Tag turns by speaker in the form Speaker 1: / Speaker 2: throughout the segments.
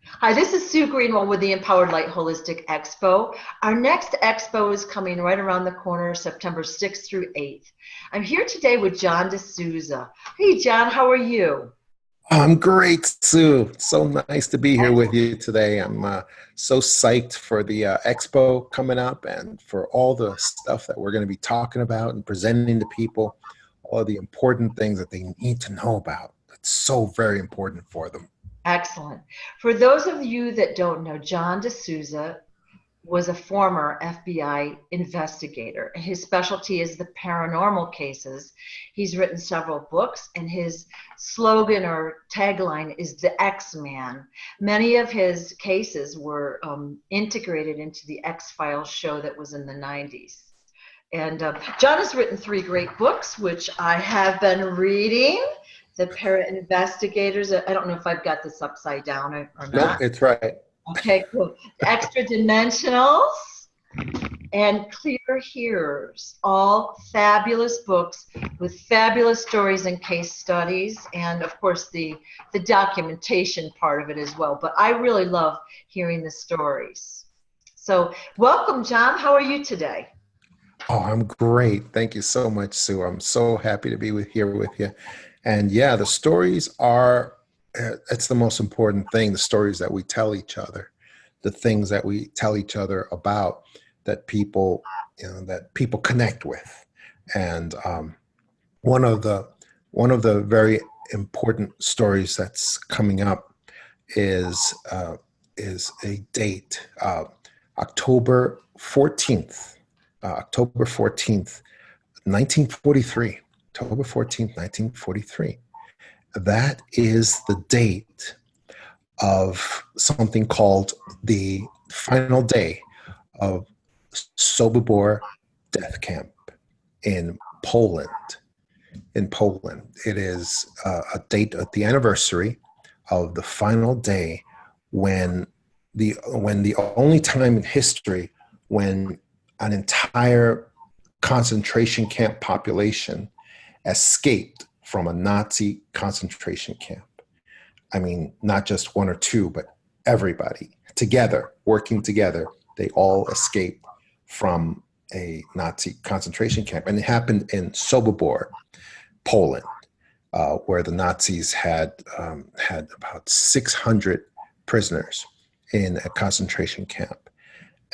Speaker 1: Hi, this is Sue Greenwell with the Empowered Light Holistic Expo. Our next expo is coming right around the corner, September 6th through 8th. I'm here today with John DeSouza. Hey, John, how are you?
Speaker 2: I'm great, Sue. So nice to be here with you today. I'm so psyched for the expo coming up and for all the stuff that we're going to be talking about and presenting to people, all the important things that they need to know about. It's so very important for them.
Speaker 1: Excellent. For those of you that don't know, John DeSouza was a former FBI investigator. His specialty is the paranormal cases. He's written several books, and his slogan or tagline is the X-Man. Many of his cases were integrated into the X-Files show that was in the 90s. And John has written three great books, which I have been reading. The Para Investigators. I don't know if I've got this upside down or
Speaker 2: Nope,
Speaker 1: not.
Speaker 2: it's right.
Speaker 1: Okay, cool. Extra Dimensionals and Clear Hearers, all fabulous books with fabulous stories and case studies, and of course the documentation part of it as well. But I really love hearing the stories. So welcome, John. How are you today?
Speaker 2: Oh, I'm great. Thank you so much, Sue. I'm so happy to be here with you. And yeah, the stories are, it's the most important thing, the stories that we tell each other, the things that we tell each other about that people, that people connect with. And one of the one of the very important stories that's coming up is uh, is a date, October 14th, October 14th, 1943. October 14th, 1943. That is the date of something called the final day of Sobibor death camp in Poland. In Poland, it is a date at the anniversary of the final day when the only time in history when an entire concentration camp population escaped from a Nazi concentration camp. I mean, not just one or two, but everybody together, working together, they all escaped from a Nazi concentration camp. And it happened in Sobibor, Poland, where the Nazis had about 600 prisoners in a concentration camp.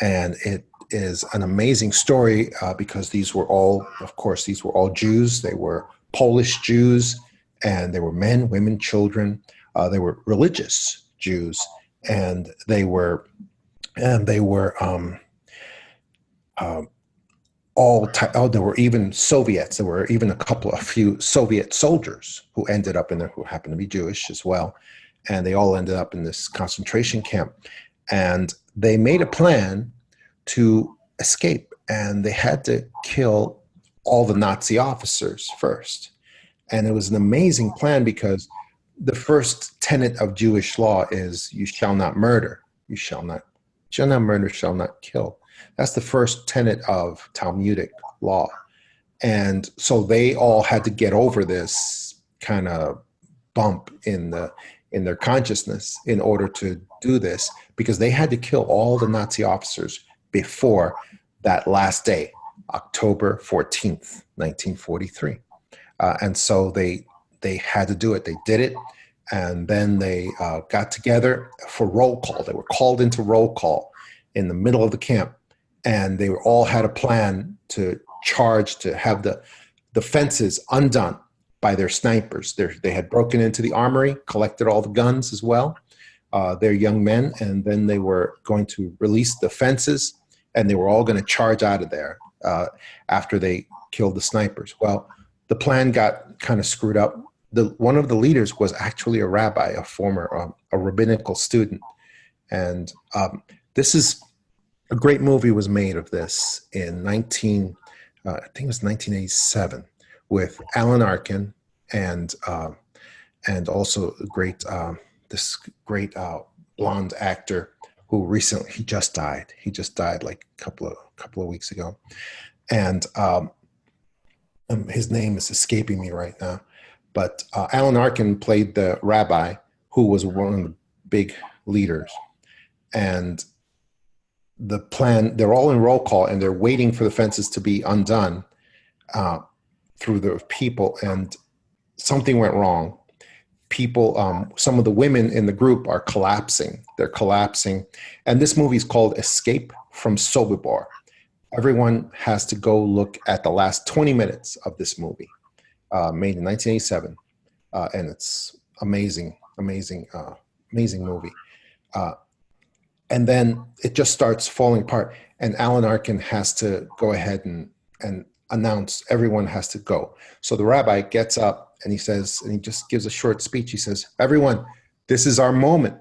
Speaker 2: And it is an amazing story because these were all, of course, these were all Jews. They were Polish Jews, and they were men, women, children. They were religious Jews, and they were uh, oh, there were even Soviets. There were even a few Soviet soldiers who ended up in there who happened to be Jewish as well, and they all ended up in this concentration camp. And they made a plan to escape, and they had to kill all the Nazi officers first. And it was an amazing plan because the first tenet of Jewish law is you shall not murder. You shall not murder, shall not kill. That's the first tenet of Talmudic law. And so they all had to get over this kind of bump in their consciousness in order to do this because they had to kill all the Nazi officers before that last day, October 14th, 1943. And so they had to do it. They did it. And then they got together for roll call. They were called into roll call in the middle of the camp. And they all had a plan to charge, to have the fences undone by their snipers. They had broken into the armory, collected all the guns as well. They're young men, and then they were going to release the fences, and they were all going to charge out of there after they killed the snipers. Well, the plan got kind of screwed up. One of the leaders was actually a rabbi, a former a rabbinical student, and this is a great movie was made of this in I think it was 1987, with Alan Arkin and also this great blonde actor who recently he just died. He just died like a couple of weeks ago, and his name is escaping me right now. But Alan Arkin played the rabbi who was one of the big leaders. And the plan, they're all in roll call and they're waiting for the fences to be undone through the people. And something went wrong. People, some of the women in the group are collapsing. They're collapsing. And this movie is called Escape from Sobibor. Everyone has to go look at the last 20 minutes of this movie, made in 1987. And it's amazing, amazing, amazing movie. And then it just starts falling apart. And Alan Arkin has to go ahead and announce everyone has to go. So the rabbi gets up and he says, and he just gives a short speech. He says, everyone, this is our moment.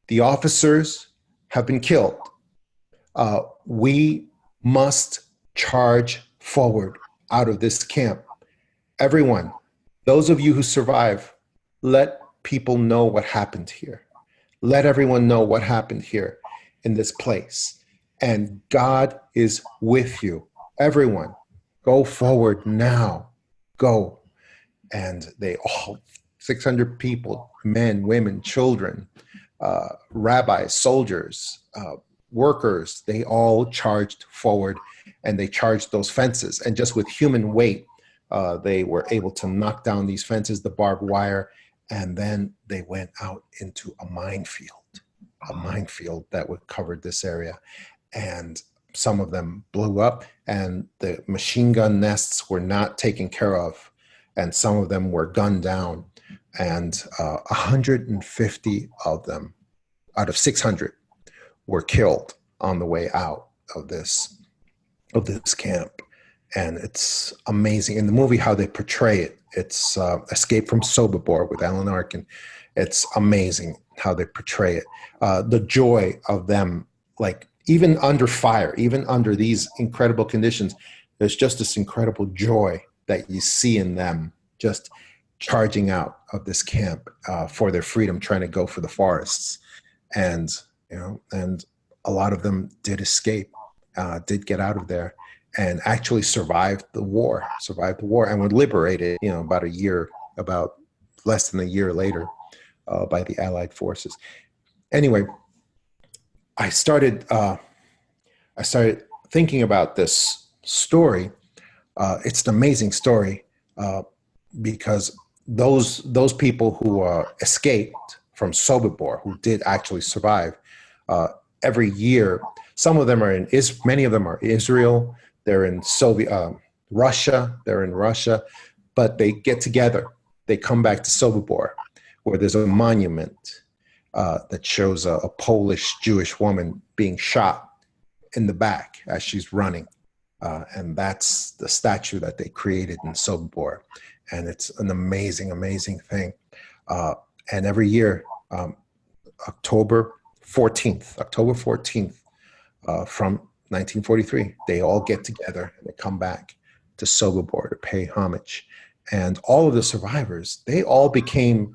Speaker 2: The officers have been killed. We must charge forward out of this camp. Everyone, those of you who survive, let people know what happened here. Let everyone know what happened here in this place. And God is with you. Everyone, go forward now. Go. And they all, 600 people, men, women, children, rabbis, soldiers, workers, they all charged forward and they charged those fences. And just with human weight, they were able to knock down these fences, the barbed wire, and then they went out into a minefield that would cover this area. And some of them blew up and the machine gun nests were not taken care of. And some of them were gunned down. And 150 of them out of 600 were killed on the way out of this camp. And it's amazing in the movie how they portray it. It's Escape from Sobibor with Alan Arkin. It's amazing how they portray it. The joy of them, like even under fire, even under these incredible conditions, there's just this incredible joy that you see in them just charging out of this camp for their freedom, trying to go for the forests. And, you know, and a lot of them did escape, did get out of there and actually survived the war and were liberated, you know, about less than a year later by the Allied forces. Anyway, I started thinking about this story. It's an amazing story because those people who escaped from Sobibor, who did actually survive, every year, some of them are many of them are Israel. They're in Russia. They're in Russia, but they get together. They come back to Sobibor, where there's a monument that shows a Polish Jewish woman being shot in the back as she's running. And that's the statue that they created in Sobibor. And it's an amazing, amazing thing. And every year, October 14th, from 1943, they all get together and they come back to Sobibor to pay homage. And all of the survivors, they all became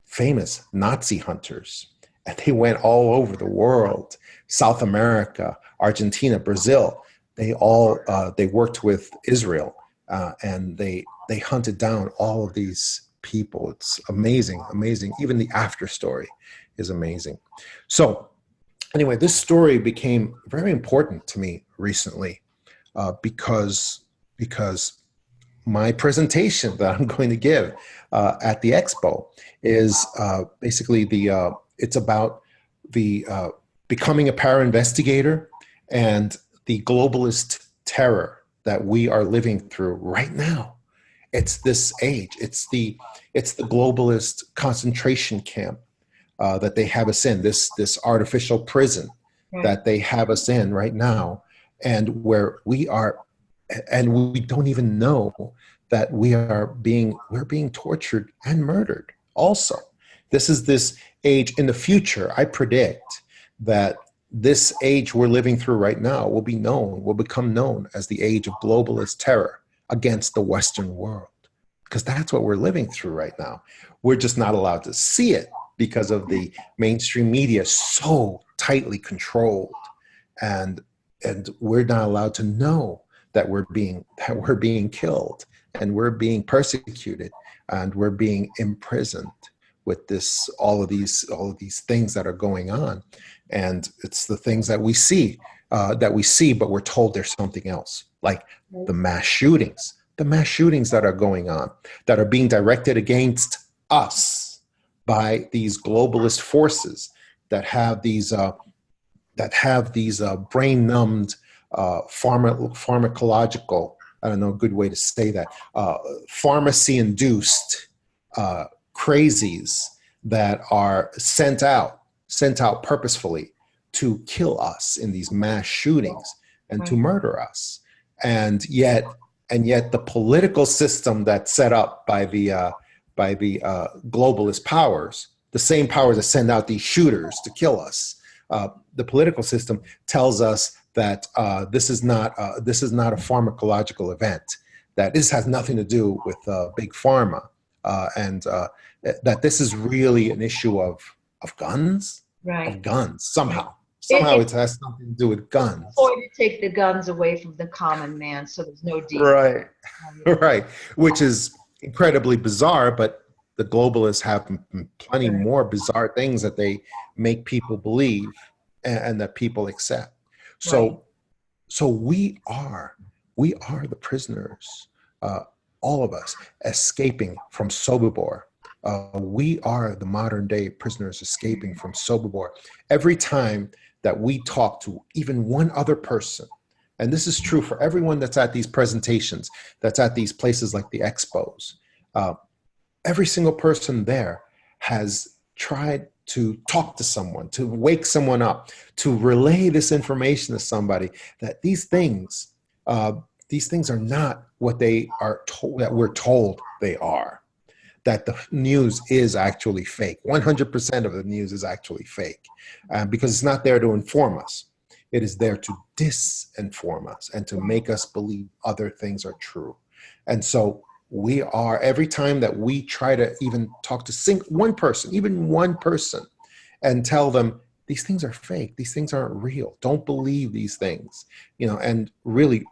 Speaker 2: famous Nazi hunters. And they went all over the world, South America, Argentina, Brazil. They all, they worked with Israel and they hunted down all of these people. It's amazing, amazing. Even the after story is amazing. So anyway, this story became very important to me recently because my presentation that I'm going to give at the Expo is basically it's about the becoming a para-investigator and the globalist terror that we are living through right now. It's this age. It's the globalist concentration camp that they have us in, this artificial prison that they have us in right now, and where we are, and we don't even know that we're being tortured and murdered also. This is this age in the future. I predict that this age we're living through right now will become known as the age of globalist terror against the Western world, because that's what we're living through right now. We're just not allowed to see it because of the mainstream media so tightly controlled, and we're not allowed to know that we're being killed and we're being persecuted and we're being imprisoned. with this, all of these things that are going on. And it's the things that we see, but we're told there's something else, like the mass shootings that are going on, that are being directed against us by these globalist forces that have these brain numbed pharmacological, I don't know a good way to say that, pharmacy induced crazies that are sent out purposefully to kill us in these mass shootings and to murder us. And yet the political system that's set up by the globalist powers, the same powers that send out these shooters to kill us, the political system tells us that this is not a pharmacological event, that this has nothing to do with big pharma, and that this is really an issue of guns,
Speaker 1: Right.
Speaker 2: of guns. Somehow it has something to do with guns.
Speaker 1: Or to take the guns away from the common man, so there's no deal.
Speaker 2: Right, right. Which is incredibly bizarre, but the globalists have plenty more bizarre things that they make people believe and that people accept. So we are the prisoners, all of us, escaping from Sobibor. We are the modern day prisoners escaping from Sobibor. Every time that we talk to even one other person, and this is true for everyone that's at these presentations, that's at these places like the Expos, every single person there has tried to talk to someone, to wake someone up, to relay this information to somebody, that these things are not what they are told, that we're told they are, that the news is actually fake. 100% of the news is actually fake, because it's not there to inform us. It is there to disinform us and to make us believe other things are true. And so we are, every time that we try to even talk to one person, and tell them these things are fake, these things aren't real, don't believe these things, and really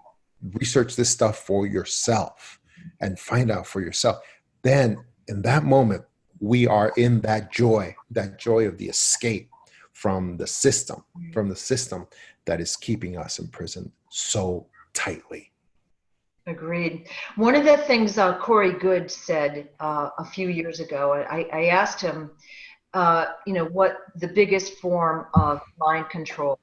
Speaker 2: research this stuff for yourself and find out for yourself, then in that moment, we are in that joy of the escape from the system that is keeping us in prison so tightly.
Speaker 1: Agreed. One of the things Corey Good said a few years ago, I asked him, what the biggest form of mind control,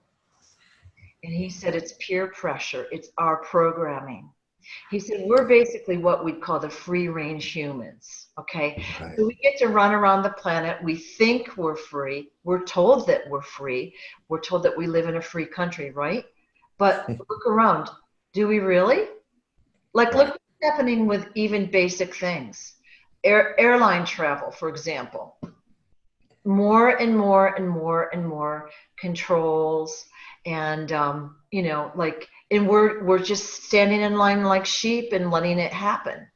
Speaker 1: and he said it's peer pressure. It's our programming. He said, we're basically what we'd call the free range humans. Okay.
Speaker 2: Right.
Speaker 1: So we get to run around the planet. We think we're free. We're told that we're free. We're told that we live in a free country, right? But look around. Do we really? Like, look what's happening with even basic things. Airline travel, for example. More and more and more and more controls, and and we're just standing in line like sheep and letting it happen.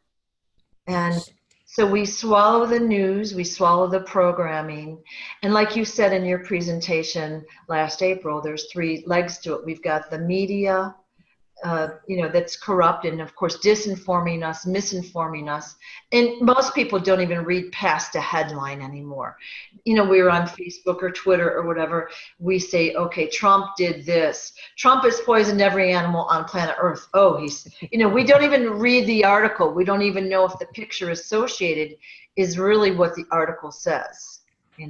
Speaker 1: And so we swallow the news, we swallow the programming, and like you said in your presentation last April, there's 3 legs to it. We've got the media, that's corrupt, and of course disinforming us, misinforming us, and most people don't even read past a headline anymore. We were on Facebook or Twitter or whatever, we say, okay, Trump did this, Trump has poisoned every animal on planet Earth. We don't even read the article. We don't even know if the picture associated is really what the article says.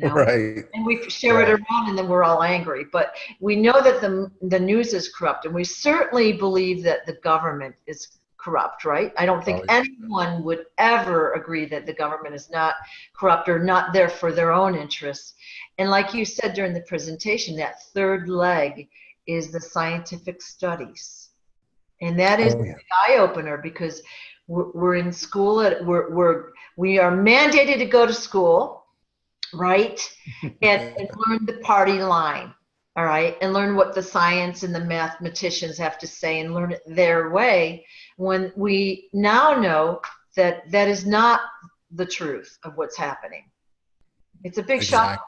Speaker 2: Right.
Speaker 1: And we share it around, and then we're all angry. But we know that the news is corrupt, and we certainly believe that the government is corrupt, right? I don't think anyone would ever agree that the government is not corrupt or not there for their own interests. And like you said during the presentation, that 3rd leg is the scientific studies. And that is the eye opener, because we're in school, we are mandated to go to school, right? And learn the party line, all right? And learn what the science and the mathematicians have to say, and learn it their way, when we now know that that is not the truth of what's happening. It's a big shock.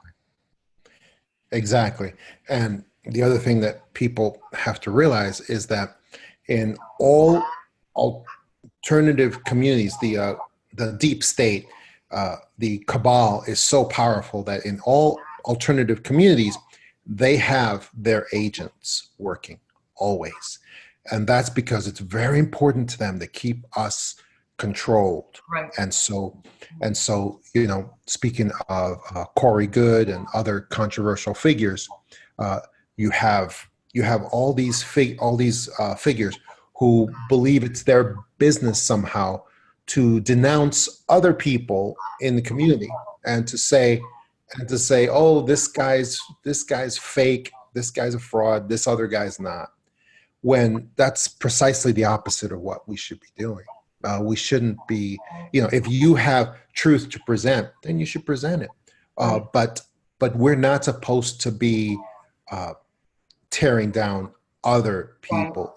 Speaker 2: Exactly. And the other thing that people have to realize is that in all alternative communities, the deep state, the cabal is so powerful that in all alternative communities, they have their agents working always. And that's because it's very important to them to keep us controlled.
Speaker 1: Right.
Speaker 2: And so, speaking of Corey Good and other controversial figures, uh, you have all these figures who believe it's their business somehow to denounce other people in the community and to say, oh, this guy's fake, this guy's a fraud, this other guy's not, when that's precisely the opposite of what we should be doing. We shouldn't be, if you have truth to present, then you should present it. But we're not supposed to be tearing down other people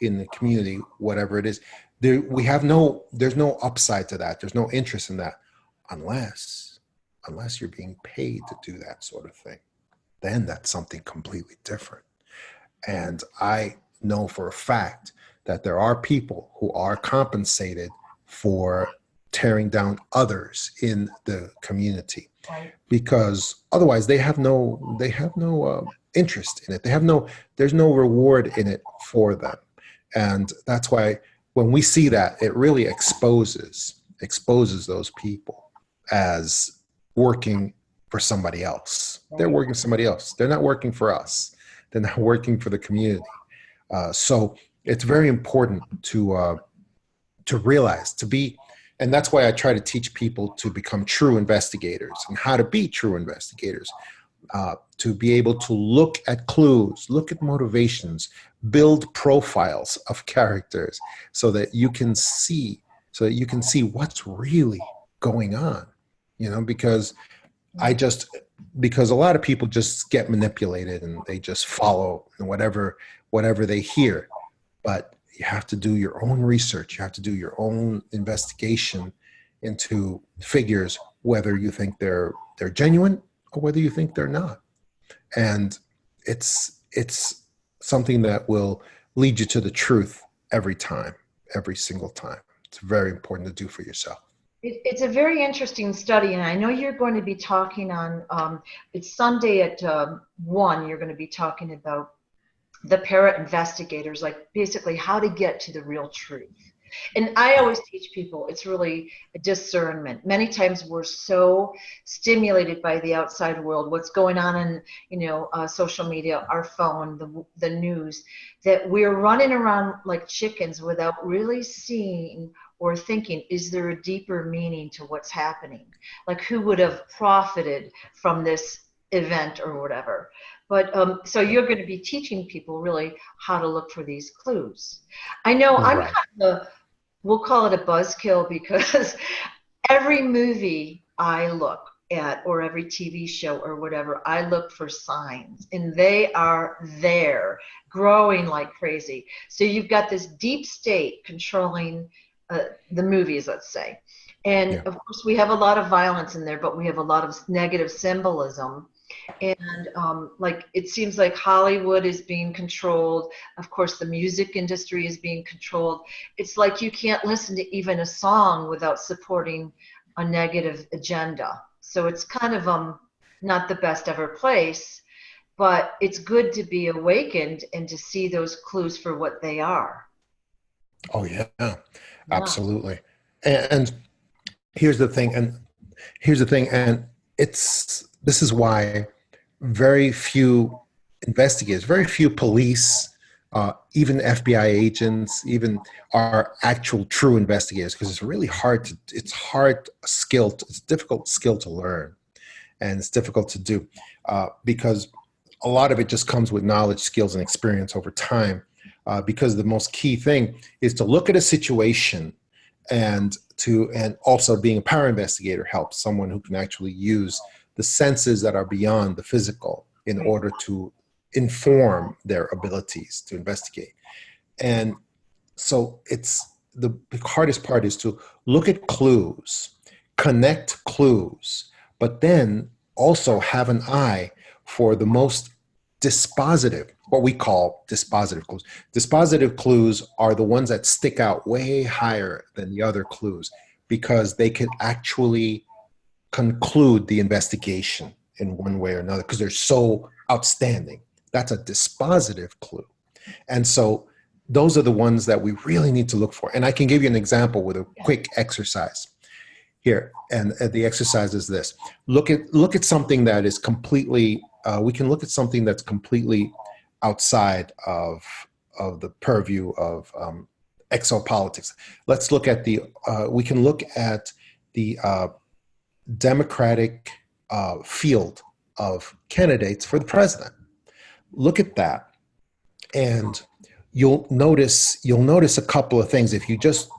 Speaker 2: in the community, whatever it is. There's no upside to that. There's no interest in that, unless you're being paid to do that sort of thing. Then that's something completely different. And I know for a fact that there are people who are compensated for tearing down others in the community, because otherwise they have no interest in it. There's no reward in it for them. And that's why when we see that, it really exposes those people as working for somebody else. They're working for somebody else. They're not working for us. They're not working for the community. So it's very important to realize, and that's why I try to teach people to become true investigators and how to be true investigators, to be able to look at clues, look at motivations, build profiles of characters so that you can see what's really going on, because a lot of people just get manipulated and they just follow whatever they hear. But you have to do your own research. You have to do your own investigation into figures, whether you think they're genuine or whether you think they're not. And it's something that will lead you to the truth every single time. It's very important to do for yourself.
Speaker 1: It's a very interesting study, and I know you're going to be talking on, it's Sunday at 1, you're going to be talking about the para investigators, like basically how to get to the real truth. And I always teach people it's really a discernment. Many times we're so stimulated by the outside world, what's going on in social media, our phone, the news, that we're running around like chickens without really seeing or thinking, is there a deeper meaning to what's happening? Like, who would have profited from this event or whatever? But so you're going to be teaching people really how to look for these clues. I know I'm kind of we'll call it a buzzkill, because every movie I look at or every TV show or whatever, I look for signs, and they are there growing like crazy. So you've got this deep state controlling the movies, let's say. And of course we have a lot of violence in there, but we have a lot of negative symbolism. And like, it seems like Hollywood is being controlled. Of course, the music industry is being controlled. It's like you can't listen to even a song without supporting a negative agenda. So it's kind of not the best ever place, but it's good to be awakened and to see those clues for what they are.
Speaker 2: Oh yeah, absolutely. And here's the thing, and this is why very few investigators, very few police, even FBI agents, even are actual true investigators, because it's really hard it's a difficult skill to learn, and it's difficult to do, because a lot of it just comes with knowledge, skills, and experience over time, because the most key thing is to look at a situation, and also being a para investigator helps someone who can actually use the senses that are beyond the physical in order to inform their abilities to investigate. And so the hardest part is to look at clues, connect clues, but then also have an eye for the most dispositive, what we call dispositive clues. Dispositive clues are the ones that stick out way higher than the other clues, because they can actually conclude the investigation in one way or another because they're so outstanding. That's a dispositive clue. And so those are the ones that we really need to look for. And I can give you an example with a quick exercise here. And the exercise is this. Look at something that is completely, we can look at something that's completely outside of the purview of exopolitics. Let's look at we can look at the Democratic field of candidates for the president. Look at that, and you'll notice a couple of things. If you just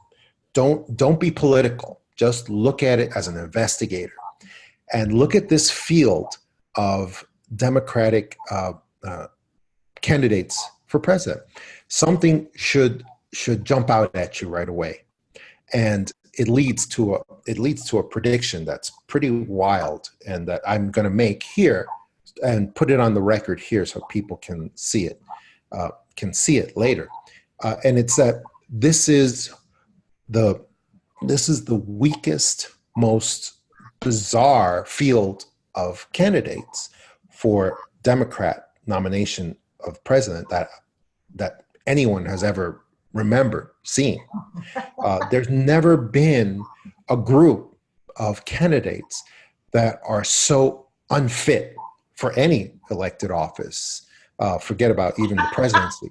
Speaker 2: don't be political, just look at it as an investigator, and look at this field of Democratic candidates for president. Something should jump out at you right away, and it leads to a prediction that's pretty wild, and that I'm going to make here and put it on the record here so people can see it later. And it's that this is the weakest, most bizarre field of candidates for Democrat nomination of president that anyone has ever remembered seeing. There's never been a group of candidates that are so unfit for any elected office. Forget about even the presidency.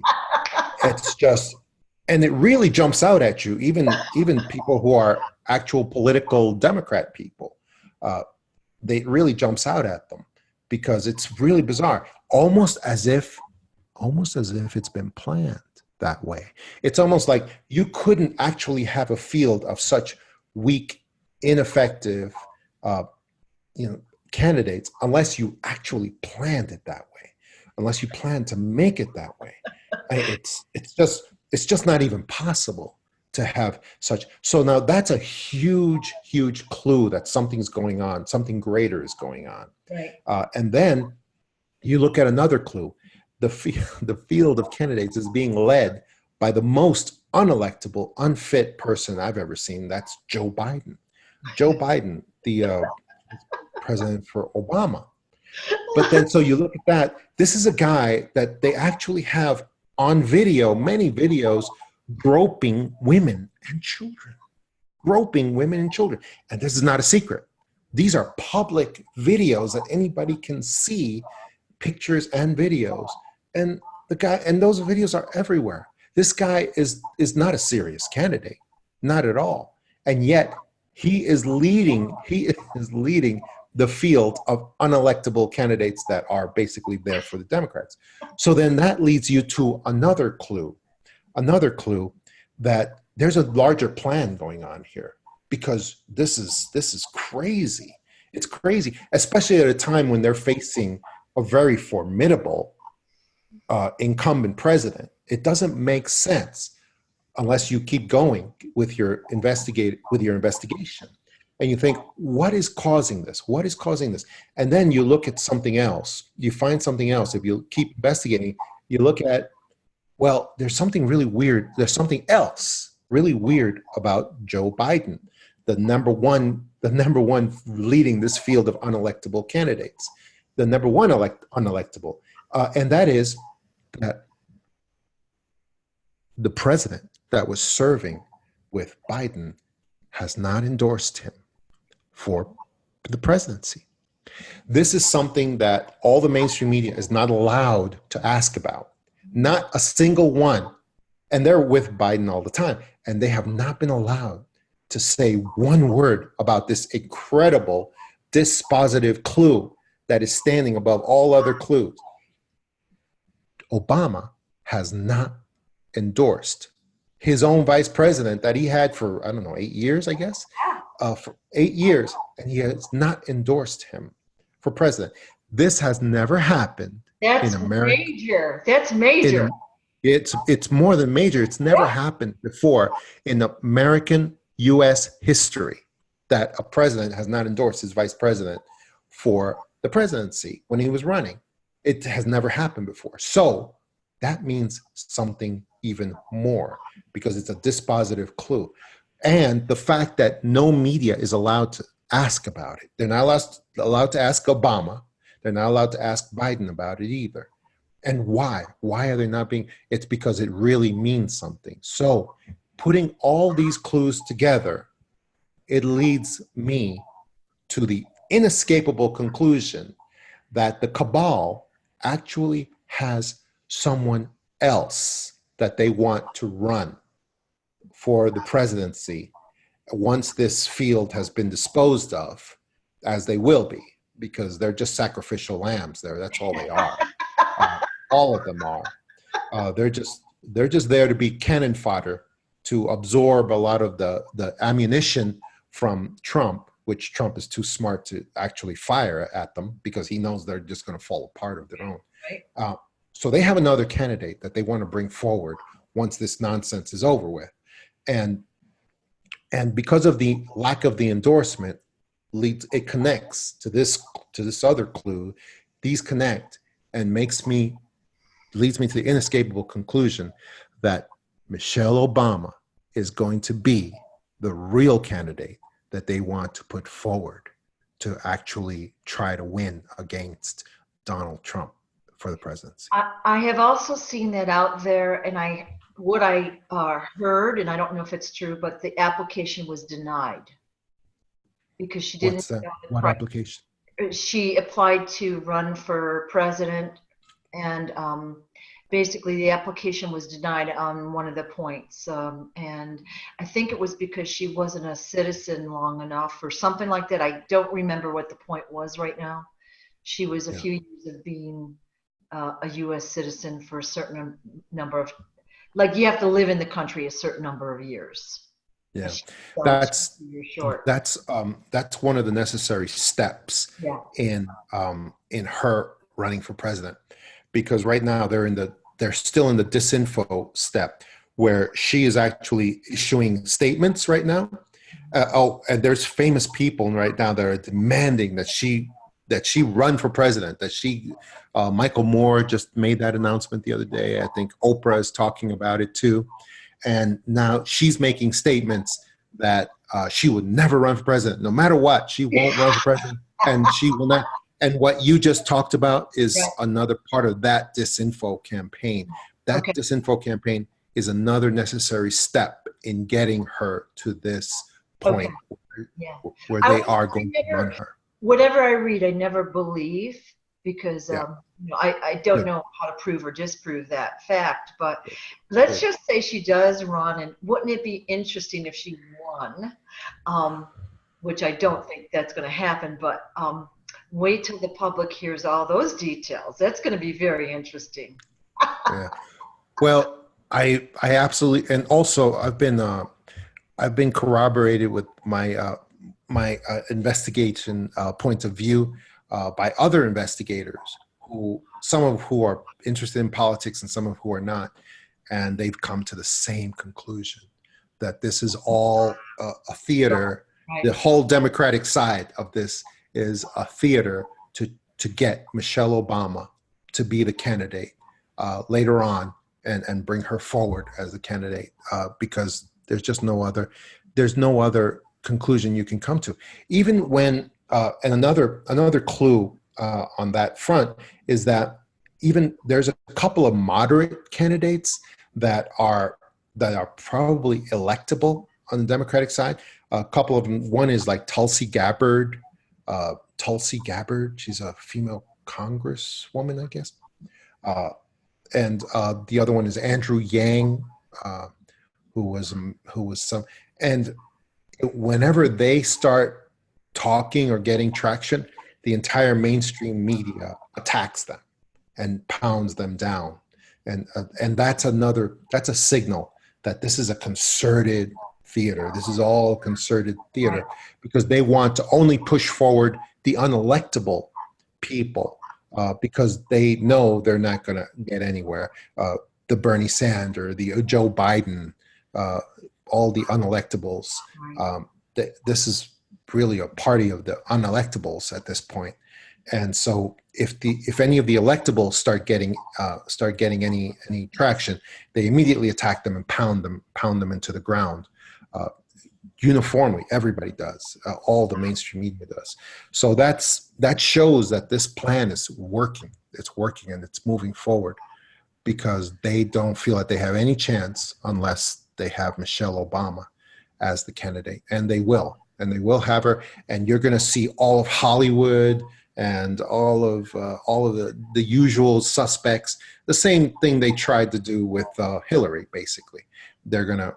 Speaker 2: It's just, and it really jumps out at you, even people who are actual political Democrat people. It really jumps out at them because it's really bizarre, almost as if it's been planned that way. It's almost like you couldn't actually have a field of such weak, ineffective, candidates unless you actually planned it that way, unless you planned to make it that way. It's just not even possible to have such. So now that's a huge, huge clue that something's going on, something greater is going on.
Speaker 1: Right.
Speaker 2: And then you look at another clue. The field of candidates is being led by the most unelectable, unfit person I've ever seen. That's Joe Biden. Joe Biden, the president for Obama. But then, so you look at that, this is a guy that they actually have on video, many videos, groping women and children. Groping women and children. And this is not a secret. These are public videos that anybody can see, pictures and videos. And those videos are everywhere. This guy is not a serious candidate, not at all. And yet he is leading the field of unelectable candidates that are basically there for the Democrats. So then that leads you to another clue that there's a larger plan going on here, because this is crazy. It's crazy, especially at a time when they're facing a very formidable incumbent president. It doesn't make sense unless you keep going with your investigation. And you think, what is causing this? What is causing this? And then you look at something else. You find something else. If you keep investigating, you look at, well, there's something really weird. There's something else really weird about Joe Biden, the number one leading this field of unelectable candidates, the number one unelectable. And that is that the president that was serving with Biden has not endorsed him for the presidency. This is something that all the mainstream media is not allowed to ask about. Not a single one. And they're with Biden all the time. And they have not been allowed to say one word about this incredible dispositive clue that is standing above all other clues. Obama has not endorsed his own vice president that he had for, 8 years, I guess, for 8 years, and he has not endorsed him for president. This has never happened in America.
Speaker 1: Major. That's major.
Speaker 2: It's more than major. It's never happened before in American U.S. history that a president has not endorsed his vice president for the presidency when he was running. It has never happened before. So that means something even more, because it's a dispositive clue. And the fact that no media is allowed to ask about it. They're not allowed to ask Obama. They're not allowed to ask Biden about it either. And why? Why are they not being? It's because it really means something. So putting all these clues together, it leads me to the inescapable conclusion that the cabal actually has someone else that they want to run for the presidency once this field has been disposed of, as they will be, because they're just sacrificial lambs there. That's all they are. All of them are. They're just there to be cannon fodder, to absorb a lot of the ammunition from Trump, which Trump is too smart to actually fire at them because he knows they're just going to fall apart of their own.
Speaker 1: Right.
Speaker 2: So they have another candidate that they want to bring forward once this nonsense is over with. And because of the lack of the endorsement, it connects to this other clue. These connect and leads me to the inescapable conclusion that Michelle Obama is going to be the real candidate that they want to put forward to actually try to win against Donald Trump for the presidency.
Speaker 1: I have also seen that out there, and what I heard, and I don't know if it's true, but the application was denied because she didn't.
Speaker 2: What's that? What application?
Speaker 1: She applied to run for president, and basically the application was denied on one of the points. And I think it was because she wasn't a citizen long enough or something like that. I don't remember what the point was right now. She was a few years of being a U.S. citizen for a certain number of, like you have to live in the country a certain number of years.
Speaker 2: Yeah, that's one of the necessary steps in her running for president, because right now they're still in the disinfo step where she is actually issuing statements right now. And there's famous people right now that are demanding that she run for president. Michael Moore just made that announcement the other day. I think Oprah is talking about it too. And now she's making statements that she would never run for president. No matter what, she won't run for president, and she will not. And what you just talked about is another part of that disinfo campaign. That disinfo campaign is another necessary step in getting her to this point where they are going to run her.
Speaker 1: Whatever I read, I never believe, because I don't know how to prove or disprove that fact. But let's just say she does run, and wouldn't it be interesting if she won? Which I don't think that's going to happen, but wait till the public hears all those details. That's going to be very interesting.
Speaker 2: Yeah. Well, I absolutely, and also I've been corroborated with my my investigation point of view by other investigators, some of who are interested in politics and some of who are not, and they've come to the same conclusion that this is all a theater. Right. The whole Democratic side of this is a theater to get Michelle Obama to be the candidate later on and bring her forward as the candidate because there's no other conclusion you can come to. Even when and another clue on that front is that even there's a couple of moderate candidates that are probably electable on the Democratic side. A couple of them. One is like Tulsi Gabbard. She's a female congresswoman, I guess. And the other one is Andrew Yang, who was some. And whenever they start talking or getting traction, the entire mainstream media attacks them and pounds them down. And that's a signal that this is a concerted theater. This is all concerted theater because they want to only push forward the unelectable people because they know they're not going to get anywhere. The Bernie Sanders, the Joe Biden, all the unelectables. This is really a party of the unelectables at this point. And so if any of the electables start getting any traction, they immediately attack them and pound them into the ground. uniformly. Everybody does. All the mainstream media does. So that shows that this plan is working. It's working and it's moving forward, because they don't feel that they have any chance unless they have Michelle Obama as the candidate, and they will. And they will have her, and you're going to see all of Hollywood and all of the usual suspects. The same thing they tried to do with Hillary. Basically, they're going to,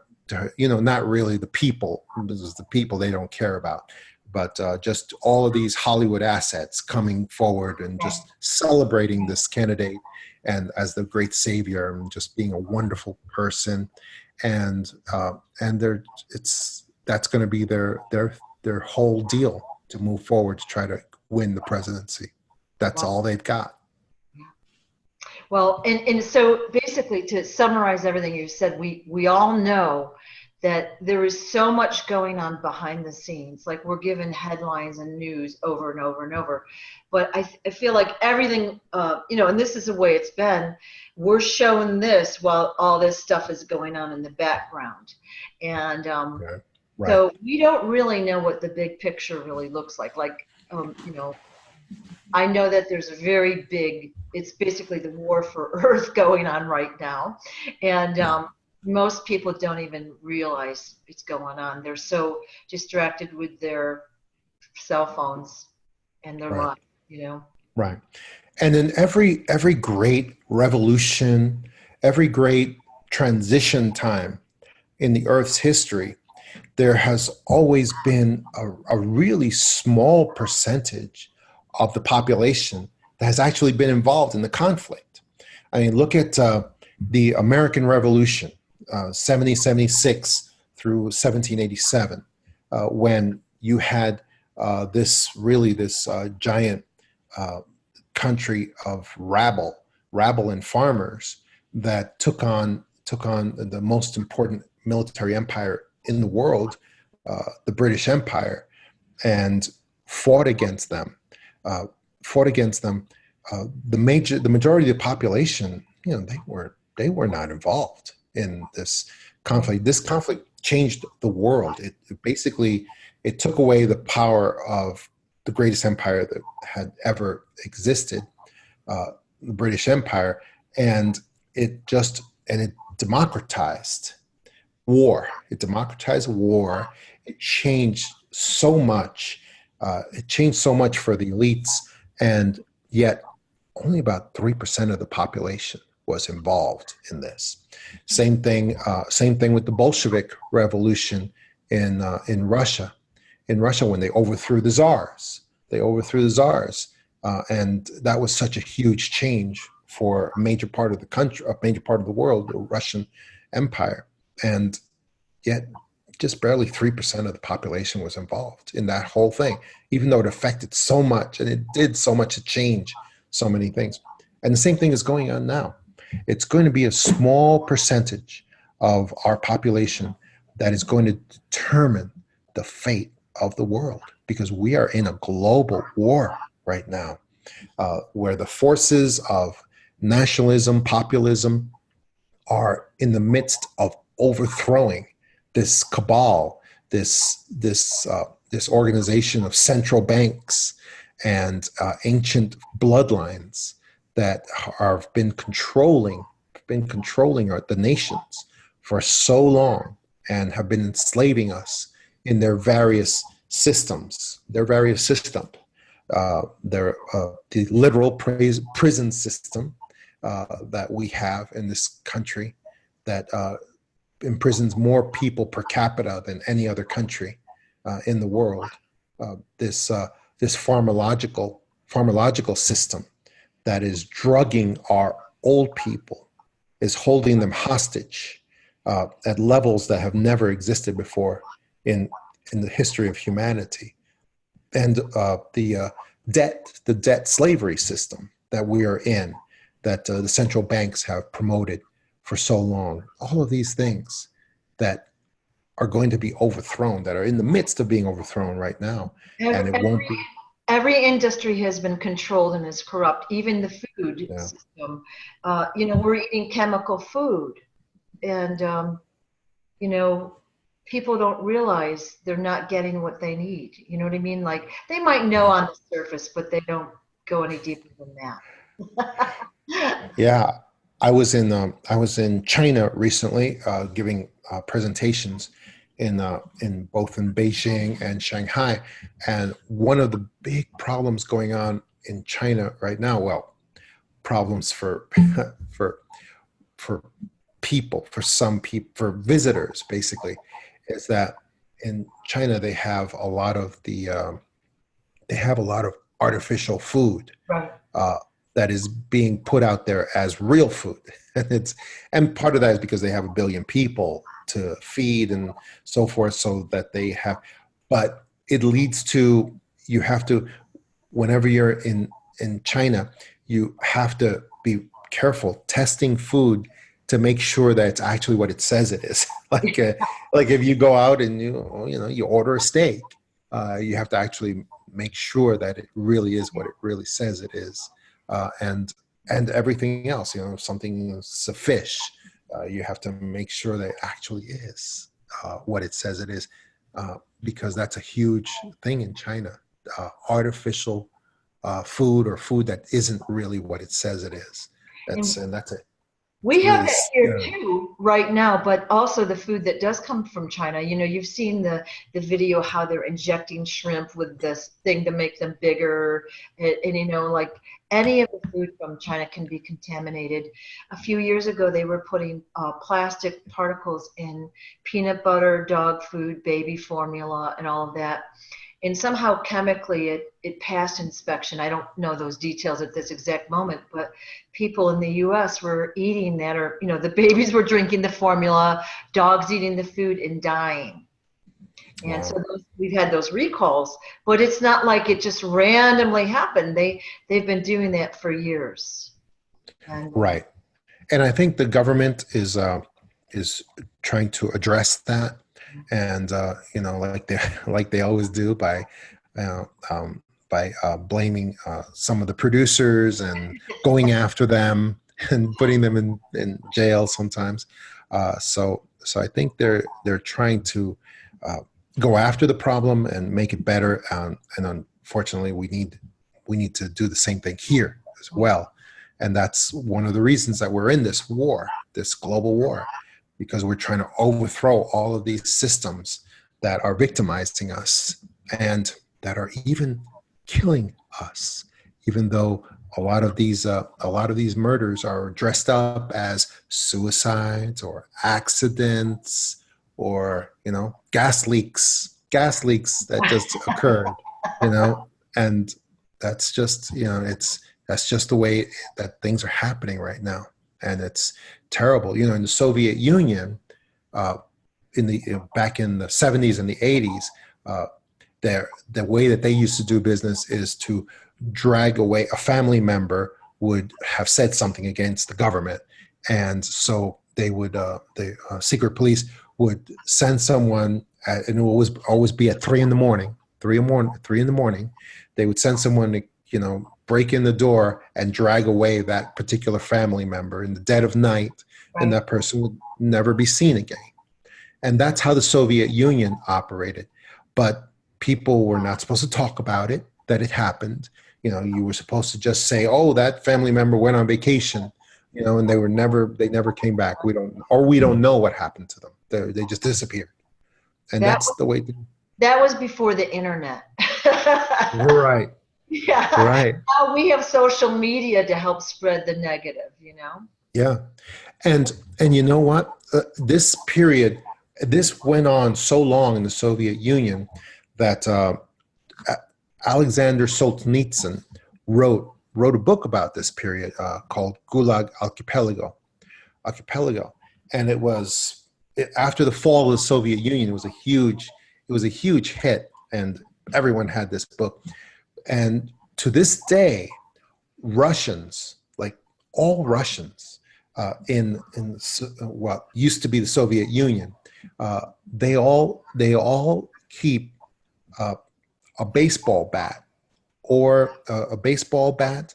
Speaker 2: not really the people. This is the people they don't care about, but just all of these Hollywood assets coming forward and just celebrating this candidate and as the great savior and just being a wonderful person, and that's going to be their whole deal to move forward to try to win the presidency. That's all they've got.
Speaker 1: Well, and so basically, to summarize everything you said, we all know that there is so much going on behind the scenes. Like, we're given headlines and news over and over and over, but I feel like everything, and this is the way it's been. We're shown this while all this stuff is going on in the background, and
Speaker 2: Right.
Speaker 1: so we don't really know what the big picture really looks like. Like, I know that there's a very big, it's basically the war for Earth going on right now. And most people don't even realize it's going on. They're so distracted with their cell phones and their lives,
Speaker 2: Right. And in every great revolution, every great transition time in the Earth's history, there has always been a really small percentage of the population that has actually been involved in the conflict. I mean, look at the American Revolution, 1776 through 1787, when you had this giant country of rabble and farmers that took on the most important military empire in the world, the British Empire, and fought against them. The majority of the population, they were not involved in this conflict. This conflict changed the world. It basically took away the power of the greatest empire that had ever existed, the British Empire, and it democratized war. It democratized war. It changed so much. It changed so much for the elites, and yet only about 3% of the population was involved in this. Same thing with the Bolshevik Revolution in Russia. In Russia, when they overthrew the czars, and that was such a huge change for a major part of the country, a major part of the world, the Russian Empire. And yet just barely 3% of the population was involved in that whole thing, even though it affected so much and it did so much to change so many things. And the same thing is going on now. It's going to be a small percentage of our population that is going to determine the fate of the world, because we are in a global war right now, where the forces of nationalism, populism are in the midst of overthrowing this cabal, this organization of central banks and ancient bloodlines that have been controlling the nations for so long and have been enslaving us in their various systems. The literal prison system that we have in this country that imprisons more people per capita than any other country in the world. This pharmacological system that is drugging our old people, is holding them hostage at levels that have never existed before in the history of humanity. And the debt slavery system that we are in, that the central banks have promoted for so long. All of these things that are going to be overthrown, that are in the midst of being overthrown right now. And it won't be.
Speaker 1: Every industry has been controlled and is corrupt, even the food system. We're eating chemical food. And, people don't realize they're not getting what they need. You know what I mean? Like they might know on the surface, but they don't go any deeper than that.
Speaker 2: Yeah, I was in China recently, giving presentations in both in Beijing and Shanghai, and one of the big problems going on in China right now, well, problems for for for people, for some people, for visitors, basically, is that in China they have a lot of artificial food
Speaker 1: Right.
Speaker 2: uh, that is being put out there as real food, and part of that is because they have a billion people to feed and so forth, so that they have. But it leads to you have to whenever you're in China, you have to be careful testing food to make sure that it's actually what it says it is. Like if you go out and you order a steak, you have to actually make sure that it really is what it really says it is, and everything else. If something is a fish, you have to make sure that it actually is what it says it is, because that's a huge thing in China. Artificial food, or food that isn't really what it says it is.
Speaker 1: And
Speaker 2: That's it.
Speaker 1: we
Speaker 2: It's
Speaker 1: have
Speaker 2: really
Speaker 1: that here
Speaker 2: scary.
Speaker 1: too right now, but also the food that does come from China. You've seen the video how they're injecting shrimp with this thing to make them bigger, and like any of the food from China can be contaminated. A few years ago, they were putting plastic particles in peanut butter, dog food, baby formula, and all of that. And somehow chemically it passed inspection. I don't know those details at this exact moment, but people in the US were eating that, or the babies were drinking the formula, dogs eating the food and dying. And so
Speaker 2: Wow.
Speaker 1: we've had those recalls, but it's not like it just randomly happened. They've been doing that for years. And
Speaker 2: Right. And I think the government is trying to address that, and like they always do, uh, blaming some of the producers and going after them and putting them in jail sometimes. So I think they're trying to uh, go after the problem and make it better. And unfortunately, we need to do the same thing here as well. And that's one of the reasons that we're in this war, this global war, because we're trying to overthrow all of these systems that are victimizing us and that are even killing us, even though a lot of these murders are dressed up as suicides or accidents, or gas leaks that just occurred, you know and that's just that's just the way that things are happening right now, and it's terrible. In the Soviet Union, uh, in the back in the 70s and the 80s, uh, the way that they used to do business is to drag away a family member would have said something against the government, and so they would the secret police would send someone and it would always be at 3 in the morning, 3 in the morning. They would send someone to break in the door and drag away that particular family member in the dead of night, and
Speaker 1: right.
Speaker 2: that person would never be seen again. And that's how the Soviet Union operated. But people were not supposed to talk about it, that it happened. You were supposed to just say, "Oh, that family member went on vacation," and they never came back. We don't know what happened to them. They just disappeared. And
Speaker 1: That
Speaker 2: that's the way.
Speaker 1: that was before the internet.
Speaker 2: Right,
Speaker 1: Yeah.
Speaker 2: right.
Speaker 1: Now we have social media to help spread the negative.
Speaker 2: Yeah. And you know what? This period, this went on so long in the Soviet Union that Alexander Solzhenitsyn wrote a book about this period called Gulag Archipelago, and after the fall of the Soviet Union. It was a huge hit, and everyone had this book. And to this day, Russians, like all Russians, in what used to be the Soviet Union, they all keep uh, a baseball bat, or a baseball bat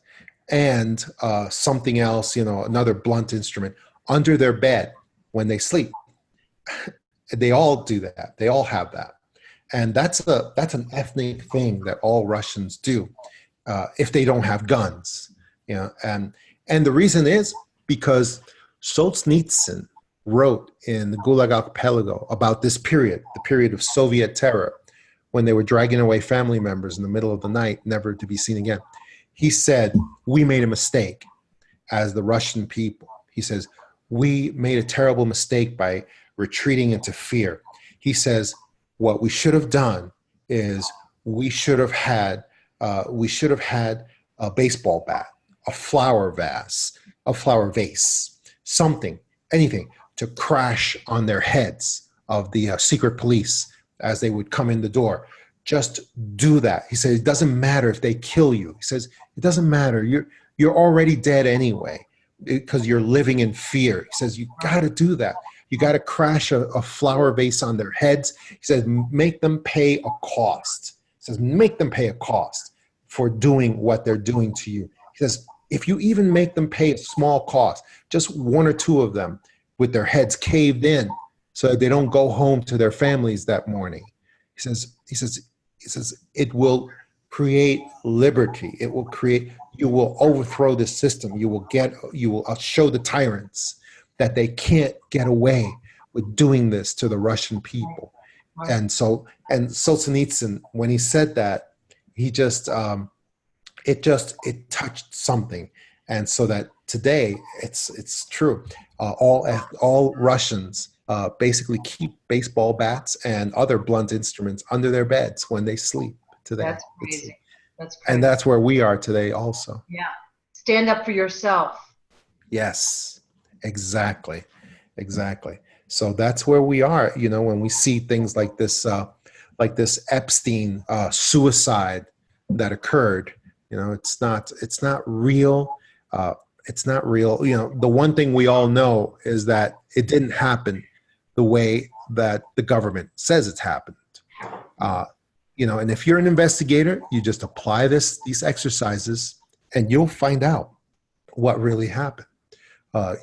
Speaker 2: and something else, another blunt instrument under their bed when they sleep. They all do that. They all have that. And that's an ethnic thing that all Russians do if they don't have guns. You know, and the reason is because Solzhenitsyn wrote in the Gulag Archipelago about this period, the period of Soviet terror, when they were dragging away family members in the middle of the night, never to be seen again. He said, we made a mistake as the Russian people. He says, we made a terrible mistake by retreating into fear. He says, what we should have done is we should have had a baseball bat, a flower vase, something, anything to crash on their heads of the secret police as they would come in the door. Just do that. He says, it doesn't matter if they kill you. He says, it doesn't matter. You're already dead anyway because you're living in fear. He says, you got to do that. You got to crash a flower vase on their heads. He says, make them pay a cost. He says, make them pay a cost for doing what they're doing to you. He says, if you even make them pay a small cost, just one or two of them with their heads caved in so that they don't go home to their families that morning. He says, it will create liberty. You will overthrow the system. You will show the tyrants that they can't get away with doing this to the Russian people. And Solzhenitsyn, when he said that, it touched something. And so that today it's true. All Russians basically keep baseball bats and other blunt instruments under their beds when they sleep today.
Speaker 1: That's crazy.
Speaker 2: And that's where we are today also.
Speaker 1: Yeah. Stand up for yourself.
Speaker 2: Yes, exactly. So that's where we are, you know, when we see things like this Epstein suicide that occurred. You know, it's not real. It's not real. You know, the one thing we all know is that it didn't happen the way that the government says it's happened. You know, and if you're an investigator, you just apply these exercises and you'll find out what really happened.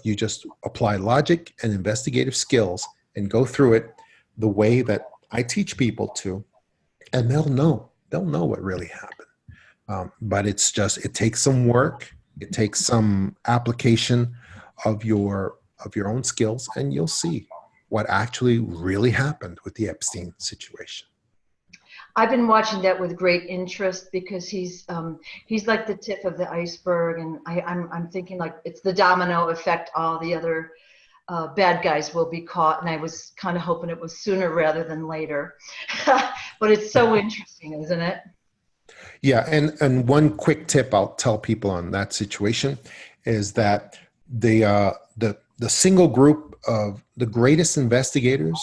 Speaker 2: You just apply logic and investigative skills and go through it the way that I teach people to, and they'll know what really happened. But it takes some work. It takes some application of your own skills, and you'll see what actually really happened with the Epstein situation.
Speaker 1: I've been watching that with great interest because he's like the tip of the iceberg, and I'm thinking like it's the domino effect. All the other bad guys will be caught, and I was kind of hoping it was sooner rather than later. But it's so interesting, isn't it?
Speaker 2: Yeah, and one quick tip I'll tell people on that situation is that the single group of the greatest investigators,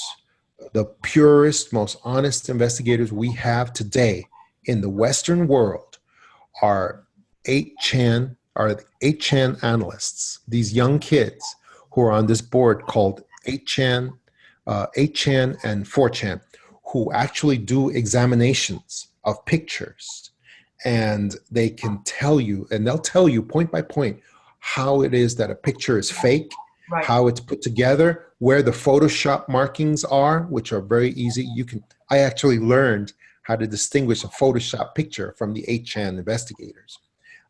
Speaker 2: the purest, most honest investigators we have today in the Western world are 8chan analysts, these young kids who are on this board called 8chan and 4chan, who actually do examinations of pictures. And they can tell you, and they'll tell you point by point how it is that a picture is fake, right, how it's put together, where the Photoshop markings are, which are very easy. I actually learned how to distinguish a Photoshop picture from the 8chan investigators.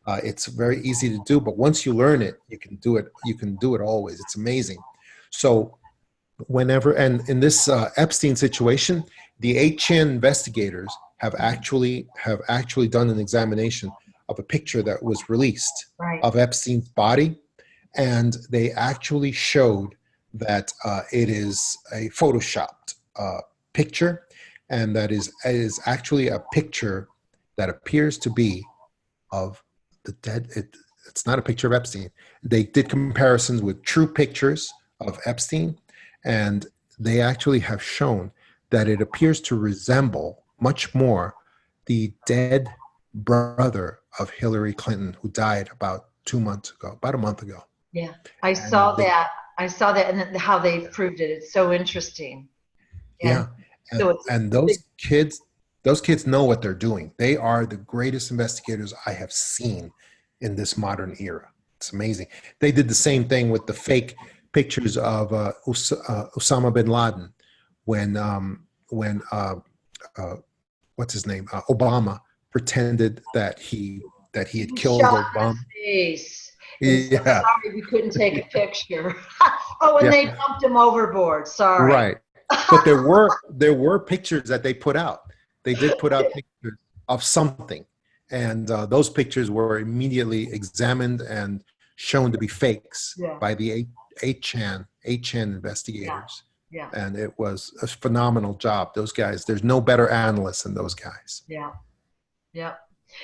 Speaker 2: It's very easy to do, but once you learn it, you can do it. You can do it always. It's amazing. So and in this Epstein situation, the 8chan investigators have actually done an examination of a picture that was released, right, of Epstein's body, and they actually showed that it is a photoshopped picture, and that is actually a picture that appears to be of the dead. It's not a picture of Epstein. They did comparisons with true pictures of Epstein, and they actually have shown that it appears to resemble much more the dead brother of Hillary Clinton, who died about a month ago.
Speaker 1: Yeah, I saw that, and then how they proved it. It's so interesting.
Speaker 2: And those kids know what they're doing. They are the greatest investigators I have seen in this modern era. It's amazing. They did the same thing with the fake pictures of Osama bin Laden, when uh, what's his name, Obama pretended that he had
Speaker 1: You
Speaker 2: killed
Speaker 1: shot in
Speaker 2: Obama.
Speaker 1: the face and said,
Speaker 2: Yeah,
Speaker 1: sorry, we couldn't take a picture. Oh, and
Speaker 2: yeah,
Speaker 1: they dumped him overboard. Sorry.
Speaker 2: right. But there were pictures that they put out. They did put out pictures of something, and those pictures were immediately examined and shown to be fakes
Speaker 1: Yeah,
Speaker 2: by the 8chan
Speaker 1: yeah,
Speaker 2: investigators.
Speaker 1: yeah,
Speaker 2: And it was a phenomenal job. Those guys, there's no better analysts than those guys.
Speaker 1: yeah, yeah.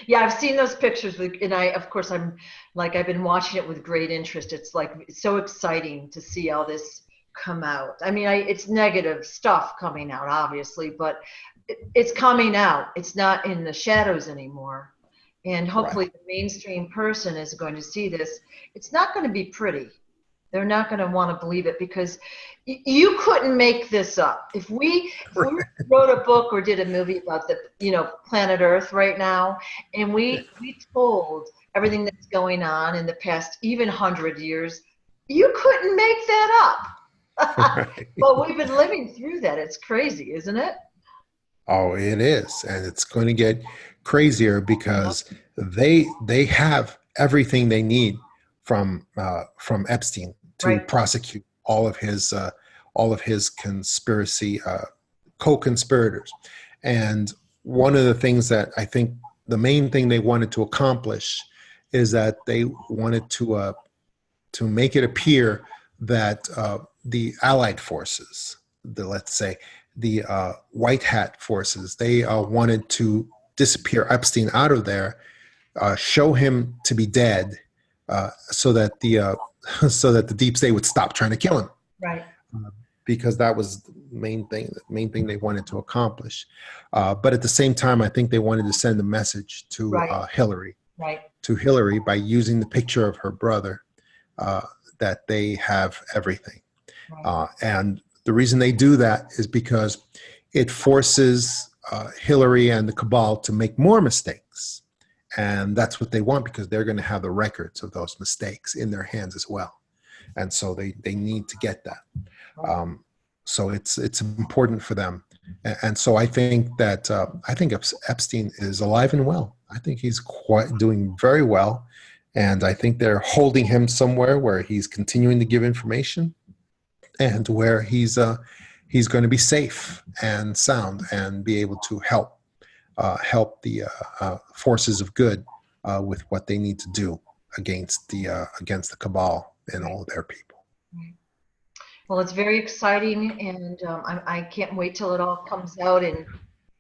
Speaker 1: Yeah, I've seen those pictures and of course, I've been watching it with great interest. It's like, it's so exciting to see all this come out. I mean, it's negative stuff coming out, obviously, but it's coming out. It's not in the shadows anymore. And
Speaker 2: Right.
Speaker 1: hopefully the mainstream person is going to see this. It's not going to be pretty. They're not going to want to believe it because you couldn't make this up. If we wrote a book or did a movie about the planet Earth right now, and we told everything that's going on in the past even 100 years, you couldn't make that up.
Speaker 2: Right.
Speaker 1: But we've been living through that. It's crazy, isn't it?
Speaker 2: Oh, it is, and it's going to get crazier because they have everything they need from Epstein to
Speaker 1: Right.
Speaker 2: prosecute all of his conspiracy co-conspirators. And one of the things that I think the main thing they wanted to accomplish is that they wanted to make it appear that the Allied forces, let's say the white hat forces, they wanted to disappear Epstein out of there, show him to be dead, so that the so that the deep state would stop trying to kill him,
Speaker 1: Right.
Speaker 2: because that was the main thing they wanted to accomplish. But at the same time, I think they wanted to send a message to
Speaker 1: Right.
Speaker 2: Hillary,
Speaker 1: Right.
Speaker 2: by using the picture of her brother, that they have everything.
Speaker 1: Right.
Speaker 2: And the reason they do that is because it forces Hillary and the cabal to make more mistakes. And that's what they want, because they're going to have the records of those mistakes in their hands as well. And so they need to get that. So it's important for them. And so I think that Epstein is alive and well. I think he's doing very well. And I think they're holding him somewhere where he's continuing to give information, and where he's going to be safe and sound and be able to help the forces of good with what they need to do against the cabal and all of their people.
Speaker 1: Right. Well, it's very exciting, and I can't wait till it all comes out and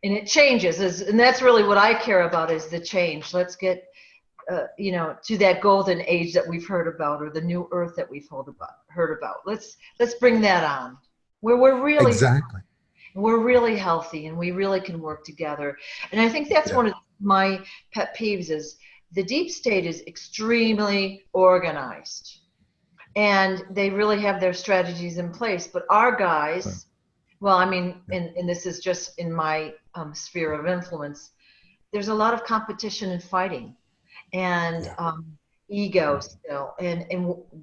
Speaker 1: it changes. And that's really what I care about, is the change. Let's get to that golden age that we've heard about, or the new earth that we've heard about. Let's bring that on, where
Speaker 2: Exactly.
Speaker 1: we're really healthy and we really can work together. And I think that's
Speaker 2: Yeah.
Speaker 1: one of my pet peeves, is the deep state is extremely organized. And they really have their strategies in place. But our guys, well, I mean, and this is just in my sphere of influence, there's a lot of competition and fighting, and
Speaker 2: Yeah.
Speaker 1: ego still. And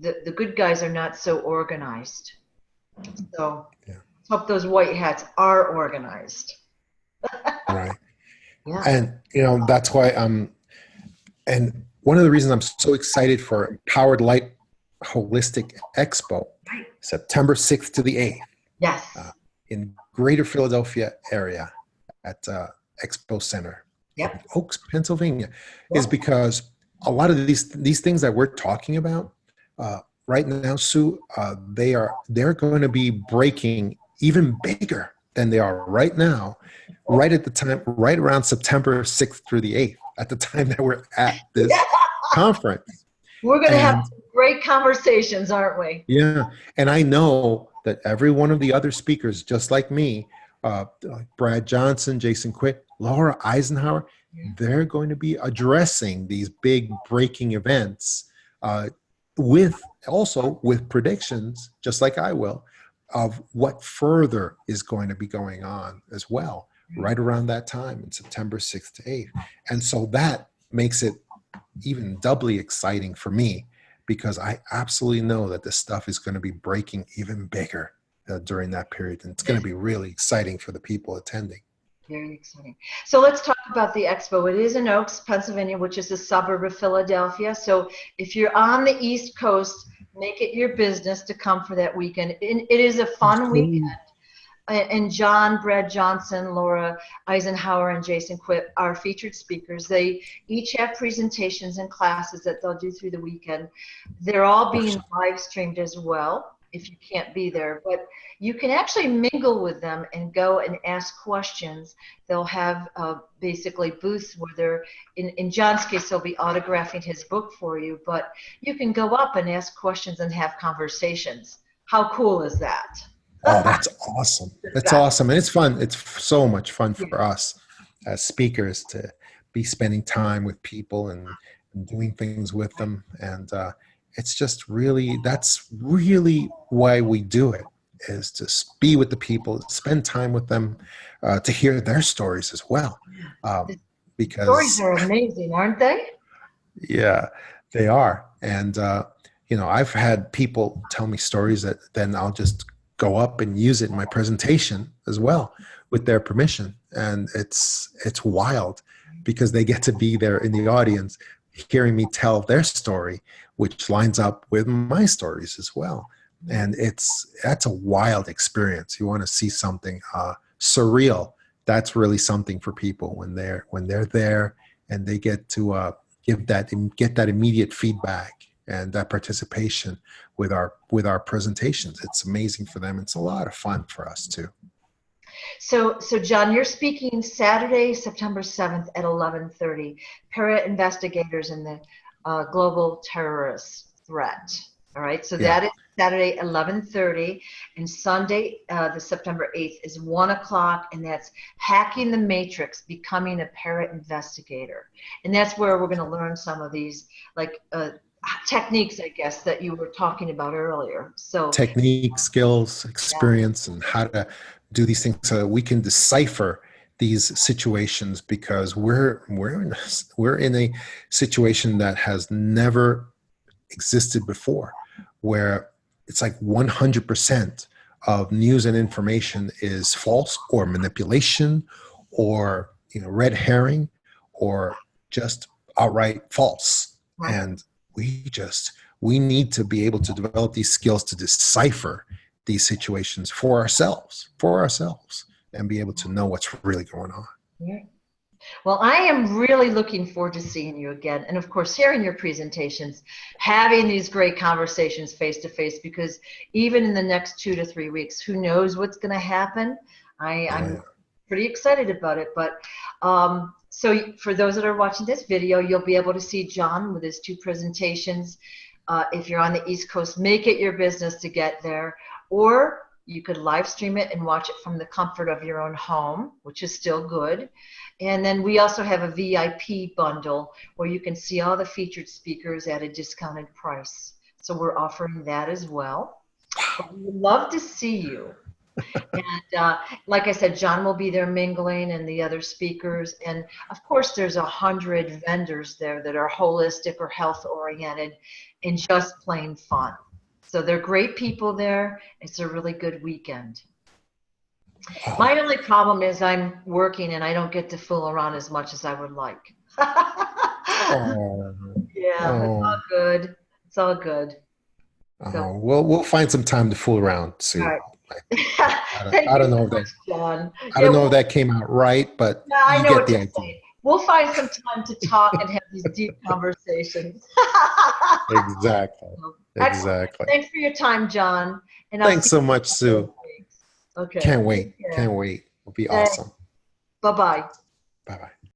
Speaker 1: the good guys are not so organized. So
Speaker 2: Yeah.
Speaker 1: let's hope those white hats are organized.
Speaker 2: Right.
Speaker 1: Yeah.
Speaker 2: And that's why and one of the reasons I'm so excited for Empowered Light Holistic Expo,
Speaker 1: Right.
Speaker 2: September 6th to the 8th,
Speaker 1: Yes.
Speaker 2: in Greater Philadelphia area at Expo Center
Speaker 1: Yep.
Speaker 2: in Oaks, Pennsylvania, is
Speaker 1: Yep.
Speaker 2: because a lot of these things that we're talking about right now, Sue, they're going to be breaking even bigger than they are right now, right at the time, right around September 6th through the 8th, at the time that we're at this
Speaker 1: Yeah.
Speaker 2: conference.
Speaker 1: We're going to have
Speaker 2: And
Speaker 1: some great conversations, aren't we?
Speaker 2: yeah, and I know that every one of the other speakers, just like me, like Brad Johnson, Jason Quick, Laura Eisenhower,
Speaker 1: Yeah.
Speaker 2: they're going to be addressing these big breaking events, with predictions, just like I will, of what further is going to be going on as well, right around that time in September 6th to 8th. And so that makes it even doubly exciting for me, because I absolutely know that this stuff is going to be breaking even bigger during that period. And it's going to be really exciting for the people attending.
Speaker 1: Very exciting. So let's talk about the expo. It is in Oaks, Pennsylvania, which is a suburb of Philadelphia. So if you're on the East Coast, make it your business to come for that weekend. It is a fun weekend. And John, Brad Johnson, Laura Eisenhower, and Jason Quipp are featured speakers. They each have presentations and classes that they'll do through the weekend. They're all being live streamed as well if you can't be there. But you can actually mingle with them and go and ask questions. They'll have basically booths where they're, in John's case, they'll be autographing his book for you. But you can go up and ask questions and have conversations. How cool is that?
Speaker 2: Oh, that's awesome. That's awesome. And it's fun. It's so much fun for us as speakers to be spending time with people and doing things with them. And it's just really, that's really why we do it, is to be with the people, spend time with them, to hear their stories as well. Because
Speaker 1: stories are amazing, aren't they?
Speaker 2: Yeah, they are. And, I've had people tell me stories that then I'll just go up and use it in my presentation as well with their permission. And it's wild because they get to be there in the audience hearing me tell their story, which lines up with my stories as well. And that's a wild experience. You want to see something surreal. That's really something for people when they're there and they get to get that immediate feedback and that participation with our presentations. It's amazing for them. It's a lot of fun for us too.
Speaker 1: So John, you're speaking Saturday, September 7th at 11:30. Para-investigators in the global terrorist threat. All right. So that is Saturday, 11:30, and Sunday, the September 8th is 1 o'clock, and that's hacking the matrix, becoming a para-investigator. And that's where we're going to learn some of these techniques, I guess, that you were talking about earlier. So
Speaker 2: technique, skills, experience, and how to do these things so that we can decipher these situations, because we're in a situation that has never existed before, where it's like 100% of news and information is false or manipulation or red herring or just outright false.
Speaker 1: Right.
Speaker 2: And we need to be able to develop these skills to decipher these situations for ourselves, and be able to know what's really going on.
Speaker 1: Yeah. Well, I am really looking forward to seeing you again. And of course, hearing your presentations, having these great conversations face to face, because even in the next 2 to 3 weeks, who knows what's going to happen? I'm pretty excited about it. But so for those that are watching this video, you'll be able to see John with his 2 presentations. If you're on the East Coast, make it your business to get there. Or you could live stream it and watch it from the comfort of your own home, which is still good. And then we also have a VIP bundle where you can see all the featured speakers at a discounted price. So we're offering that as well. But we'd love to see you. And like I said, John will be there mingling, and the other speakers. And of course, there's 100 vendors there that are holistic or health oriented and just plain fun. So they're great people there. It's a really good weekend. My only problem is I'm working and I don't get to fool around as much as I would like. It's all good. It's all good. So,
Speaker 2: we'll find some time to fool around soon.
Speaker 1: Right.
Speaker 2: I don't know if that, John. I don't know if that came out right, but
Speaker 1: I know
Speaker 2: get the idea.
Speaker 1: Saying. We'll find some time to talk and have these deep conversations.
Speaker 2: Exactly. Exactly.
Speaker 1: Thanks for your time, John. And
Speaker 2: thanks so much, Sue.
Speaker 1: Okay.
Speaker 2: Can't wait. Can't wait. It'll be awesome.
Speaker 1: Bye-bye.
Speaker 2: Bye-bye.